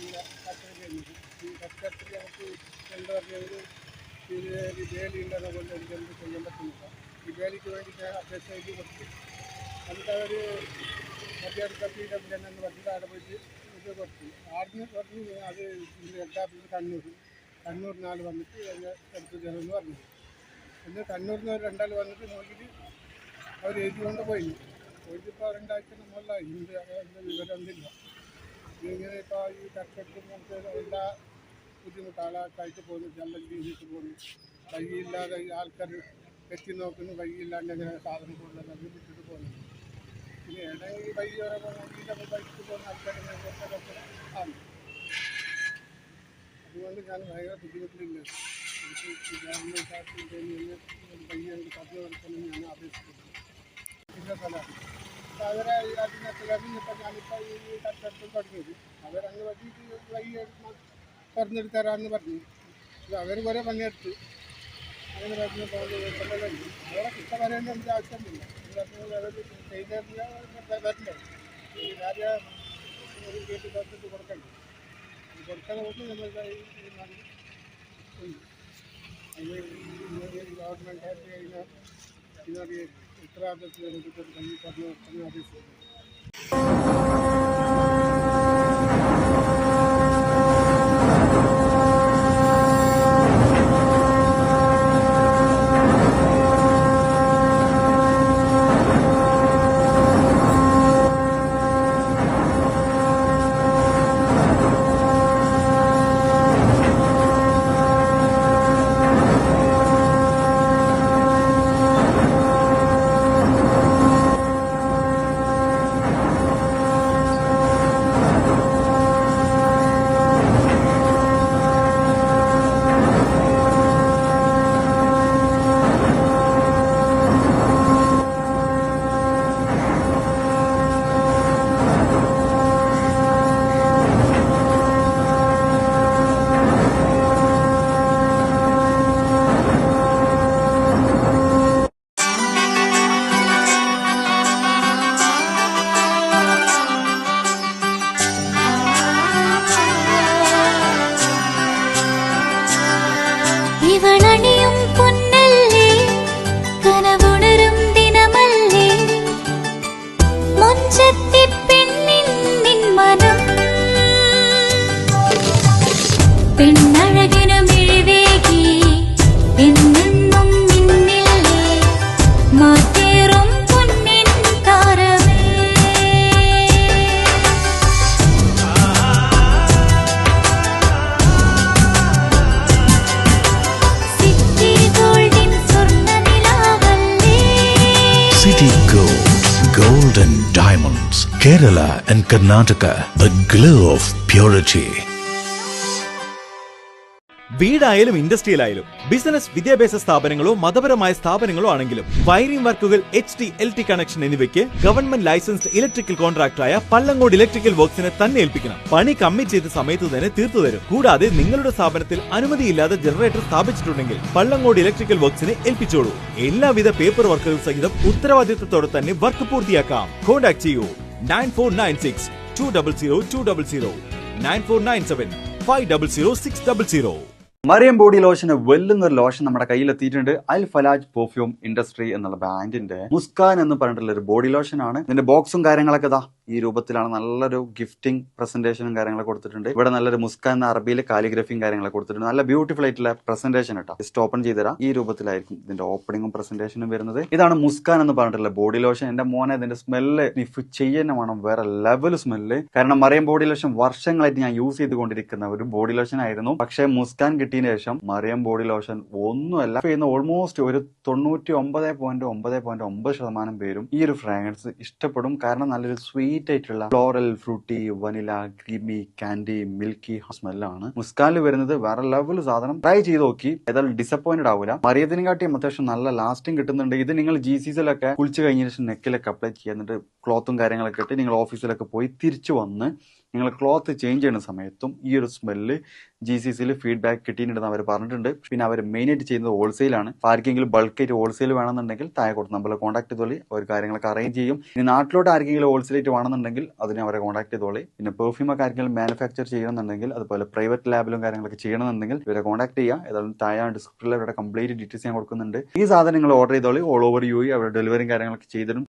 പിന്നെ കർഷകർ ചെയ്യുന്നത്. ഈ കർഷകർക്ക് നമുക്ക് എന്താ പറയുക, ഈ വേലി ഉണ്ടെന്ന കൊണ്ട് എനിക്ക് എന്ത് ചെയ്യാൻ പറ്റുന്നില്ല. ഈ വേലിക്ക് വേണ്ടിയിട്ട് അപേക്ഷ എഴുതി കൊടുത്തു. എന്നിട്ട് അവർ മധ്യടുത്ത PWN എന്ന് പറഞ്ഞിട്ട് അവിടെ പോയിട്ട് ഇത് കൊടുത്തു. ആദ്യം പറഞ്ഞു അത് ഹെഡ് കണ്ണൂരിൽ നാൾ വന്നിട്ട് എന്നെ എടുത്തു തരുമെന്ന് പറഞ്ഞു. പിന്നെ കണ്ണൂരിൽ നിന്ന് രണ്ടാൾ വന്നിട്ട് നോക്കിയിട്ട് അവർ എഴുതിക്കൊണ്ട് പോയിട്ടിപ്പോൾ 2 ആഴ്ച മുകളിലായി. ഇതിൻ്റെ വിവരം ഒന്നില്ല. ഇങ്ങനെ ഇപ്പോൾ ഈ കർഷകർക്ക് നമുക്ക് എല്ലാ ബുദ്ധിമുട്ട് ആളാക്കായിട്ട് പോകുന്നു. ജലം ജീവിച്ച് പോകുന്നു. വഴിയില്ലാതെ ആൾക്കാർ എത്തി നോക്കുന്നു. വഴിയില്ലാണ്ട് അങ്ങനെ സാധനം പോകുന്നത് അത് വിട്ടിട്ട് പോകുന്നു. പിന്നെ ഏതെങ്കിലും വഴി വരെ നോക്കിയിട്ട് ബൈക്ക് പോകുന്ന ആൾക്കാരെ ആണ്. അതുകൊണ്ട് ഞാൻ ഭയങ്കര ബുദ്ധിമുട്ടില്ല. ഗവൺമെൻറ് വഴി എനിക്ക് പറഞ്ഞു കൊടുക്കണം ഞാൻ അപേക്ഷിക്കുന്നു. പിന്നെ സ്ഥലമാണ് അവരെ അതിനകത്ത് ഞാനിപ്പോൾ ഈ കർഷകർക്ക് തുടങ്ങിയത്. അവരങ്ങ് വഴിക്ക് വഴി തുറന്നെടുത്ത് തരാമെന്ന് പറഞ്ഞു. അവർ കുറേ പണിയെടുത്ത് അങ്ങനെ പറഞ്ഞു പോകുന്നത്. അവരെ കിട്ട വരേണ്ട എനിക്ക് ആവശ്യമില്ല. അവർ ചെയ്ത വരണ്ടേ ഈ കാര്യം ഒരു കേട്ട് തുറന്നിട്ട് കൊടുക്കണ്ടേ. കൊടുക്കണമെന്ന് നമ്മളുടെ ഈ നാട്ടിൽ ഉണ്ട്. അത് ഗവൺമെൻറ് ഇതിനൊരു ഉത്തരവാദിത്വത്തിൽ എടുത്തിട്ട് പറഞ്ഞു അപേക്ഷിക്കുന്നു. ഇവളണിയും പൊന്നല്ലേ കനവുണരും ദിനമല്ലേ മുഞ്ചത്തി പെണ്ണിൻ നിൻ മനം പെണ്ണഴകിനു മിഴിവേകി എന്നെന്നും നിന്നില്ലേ മാറ്റേറും പൊന്നിൻ താരമേ City Gold, Gold and Diamonds, Kerala and Karnataka, the glow of purity. വീടായാലും ഇൻഡസ്ട്രിയലായാലും ബിസിനസ് വിദ്യാഭ്യാസ സ്ഥാപനങ്ങളോ മതപരമായ സ്ഥാപനങ്ങളോ ആണെങ്കിലും വയറിംഗ് വർക്കുകൾ HT LT കണക്ഷൻ എന്നിവയ്ക്ക് ഗവൺമെന്റ് ലൈസൻസ്ഡ് ഇലക്ട്രിക്കൽ കോൺട്രാക്ടറായ പള്ളങ്ങോട് ഇലക്ട്രിക്കൽ വർക്സിനെ തന്നെ ഏൽപ്പിക്കണം. പണി കമ്മിറ്റ് ചെയ്ത സമയത്ത് തന്നെ തീർത്തു തരും. കൂടാതെ നിങ്ങളുടെ സ്ഥാപനത്തിൽ അനുമതിയില്ലാതെ ജനറേറ്റർ സ്ഥാപിച്ചിട്ടുണ്ടെങ്കിൽ പള്ളങ്ങോട് ഇലക്ട്രിക്കൽ വർക്സിനെ ഏൽപ്പിച്ചോളൂ. എല്ലാവിധ പേപ്പർ വർക്കുകൾ സഹിതം ഉത്തരവാദിത്തത്തോടെ തന്നെ വർക്ക് പൂർത്തിയാക്കാം. കോൺടാക്ട് ചെയ്യൂ 9496 200 200 9497 500 600. മറിയം ബോഡി ലോഷന് വെല്ലുന്ന ഒരു ലോഷൻ നമ്മുടെ കയ്യിലെത്തിയിട്ടുണ്ട്. അൽ ഫലാജ് പെർഫ്യൂം ഇൻഡസ്ട്രി എന്നുള്ള ബ്രാൻഡിന്റെ മുസ്കാൻ എന്ന് പറഞ്ഞിട്ടുള്ള ഒരു ബോഡി ലോഷൻ ആണ്. ഇതിന്റെ ബോക്സും കാര്യങ്ങളൊക്കെ ഇതാ ഈ രൂപത്തിലാണ്. നല്ലൊരു ഗിഫ്റ്റിംഗ് പ്രസന്റേഷനും കാര്യങ്ങളൊക്കെ കൊടുത്തിട്ടുണ്ട്. ഇവിടെ നല്ലൊരു മുസ്കാൻ എന്ന അറബിയിൽ കാലിഗ്രഫിയും കാര്യങ്ങളൊക്കെ കൊടുത്തിട്ടുണ്ട്. നല്ല ബ്യൂട്ടിഫുൾ ആയിട്ടുള്ള പ്രസന്റേഷൻ കേട്ടോ. ജസ്റ്റ് ഓപ്പൺ ചെയ്തുതരാം. ഈ രൂപത്തിലായിരിക്കും ഇതിന്റെ ഓപ്പണിംഗും പ്രസന്റേഷനും വരുന്നത്. ഇതാണ് മുസ്കാൻ എന്ന് പറഞ്ഞിട്ടുള്ള ബോഡി ലോഷൻ. എന്റെ മോനെ ഇതിന്റെ സ്മെല്ല് സ്നിഫ് ചെയ്യുന്ന വേണം, വേറെ ലെവൽ സ്മെല്ല്. കാരണം മറിയം ബോഡി ലോഷൻ വർഷങ്ങളായിട്ട് ഞാൻ യൂസ് ചെയ്തുകൊണ്ടിരിക്കുന്ന ഒരു ബോഡി ലോഷൻ ആയിരുന്നു. പക്ഷേ മുസ്കാൻ കിട്ടിയതിന് ശേഷം മറിയം ബോഡി ലോഷൻ ഒന്നുമല്ല ചെയ്യുന്ന ഓൾമോസ്റ്റ് ഒരു 99.9% പേരും ഈ ഒരു ഫ്രാഗ്രൻസ് ഇഷ്ടപ്പെടും. കാരണം നല്ലൊരു സ്വീറ്റ് ആയിട്ടുള്ള floral, fruity, vanilla, creamy, candy, milky സ്മെല്ലാണ് മുസ്കാനിൽ വരുന്നത്. വേറെ ലെവൽ സാധനം. ട്രൈ ചെയ്ത് നോക്കി, ഏതായാലും ഡിസപ്പോയിന്റഡ് ആവില്ല. മറിയത്തിനും കാട്ടിയും അത്യാവശ്യം നല്ല ലാസ്റ്റിംഗ് കിട്ടുന്നുണ്ട്. ഇത് നിങ്ങൾ GCസിലൊക്കെ കുളിച്ച് കഴിഞ്ഞ ശേഷം നെക്കിലൊക്കെ അപ്ലൈ ചെയ്യുന്നുണ്ട്. ക്ലോത്തും കാര്യങ്ങളൊക്കെ ഇട്ട് നിങ്ങൾ ഓഫീസിലൊക്കെ പോയി തിരിച്ചു വന്ന് നിങ്ങൾ ക്ലോത്ത് ചേഞ്ച് ചെയ്യുന്ന സമയത്തും ഈ ഒരു സ്മെല്ല് GCCയിൽ ഫീഡ്ബാക്ക് കിട്ടിയിട്ടുണ്ടെന്ന് അവർ പറഞ്ഞിട്ടുണ്ട്. പിന്നെ അവർ മെയിനായിട്ട് ചെയ്യുന്നത് ഹോൾസെയിലാണ്. ആർക്കെങ്കിലും ബൾക്കായിട്ട് ഹോൾസെയിൽ വേണമെന്നുണ്ടെങ്കിൽ താഴെ കൊടുത്ത് നമ്മളെ കോൺടാക്ട് ചെയ്തോളി, അവർ കാര്യങ്ങളൊക്കെ അറേഞ്ച് ചെയ്യും. ഇനി നാട്ടിലോട്ട് ആർക്കെങ്കിലും ഹോൾസെയിലായിട്ട് വേണമെന്നുണ്ടെങ്കിൽ അതിനെ അവരെ കോൺടാക്ട് ചെയ്തോളി. പിന്നെ പെർഫ്യൂമൊക്കെ ആർക്കെങ്കിലും മാനുഫാക്ചർ ചെയ്യണമെന്നുണ്ടെങ്കിൽ അതുപോലെ പ്രൈവറ്റ് ലാബിലും കാര്യങ്ങളൊക്കെ ചെയ്യണമെന്നുണ്ടെങ്കിൽ ഇവരെ കോൺടാക്ട് ചെയ്യുക. ഏതായാലും താഴെ ഡിസ്ക്രിപ്ഷനിൽ അവരുടെ കംപ്ലീറ്റ് ഡീറ്റെയിൽസ് ഞാൻ കൊടുക്കുന്നുണ്ട്. ഈ സാധനങ്ങൾ ഓർഡർ ചെയ്തോളി. ഓൾ ഓവർ UAE അവരുടെ ഡെലിവറിയും കാര്യങ്ങളൊക്കെ ചെയ്തിടും.